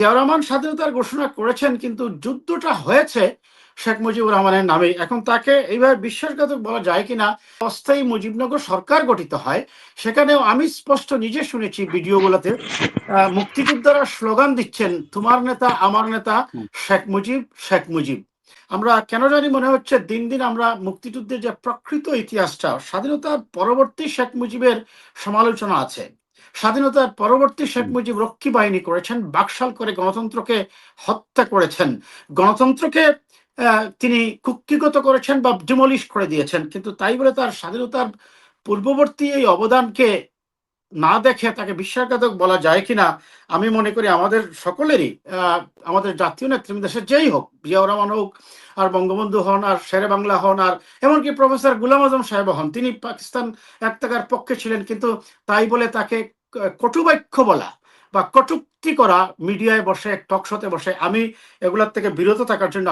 জিয়াউর রহমান স্বাধীনতার ঘোষণা করেছেন, কিন্তু যুদ্ধটা হয়েছে শেখ মুজিবুর রহমানের নামে। এখন তাকে এইভাবে বিশ্বাসঘাতক বলা যায় কিনা। অস্থায়ী মুজিবনগর সরকার গঠিত হয়, সেখানেও আমি স্পষ্ট নিজে শুনেছি ভিডিওগুলোতে মুক্তিযোদ্ধারা স্লোগান দিচ্ছেন, তোমার নেতা আমার নেতা হুম, শেখ মুজিব, শেখ মুজিব। আমরা কেন জানি মনে হচ্ছে দিন দিন আমরা মুক্তিযুদ্ধের যে প্রকৃত ইতিহাসটা, স্বাধীনতার পরবর্তী শেখ মুজিবের সমালোচনা আছে। স্বাধীনতার পরবর্তী শেখ হুম, মুজিব রক্ষী বাহিনী করেছেন, বাকশাল করে গণতন্ত্রকে হত্যা করেছেন, গণতন্ত্রকে তিনি কুক্ষিগত করেছেন বা ডিমলিশ করে দিয়েছেন। কিন্তু তাই বলে তার স্বাধীনতার পূর্ববর্তী এই অবদানকে না দেখে তাকে বিশ্বাসঘাতক বলা যায় কিনা। আমি মনে করি আমাদের সকলেরই, আমাদের জাতীয় নেতৃবৃন্দ, দেশের যেই হোক, জিয়াউর রহমান হোক, আর বঙ্গবন্ধু হন, আর শেরে বাংলা হন, আর এমনকি প্রফেসর গুলাম আজম সাহেব হন, তিনি পাকিস্তান একতাকার পক্ষে ছিলেন, কিন্তু তাই বলে তাকে কটুবাক্য বলা বা কটূক্তি করা মিডিয়ায় বসে, টকশোতে বসে, আমি এগুলোর থেকে বিরত থাকার জন্য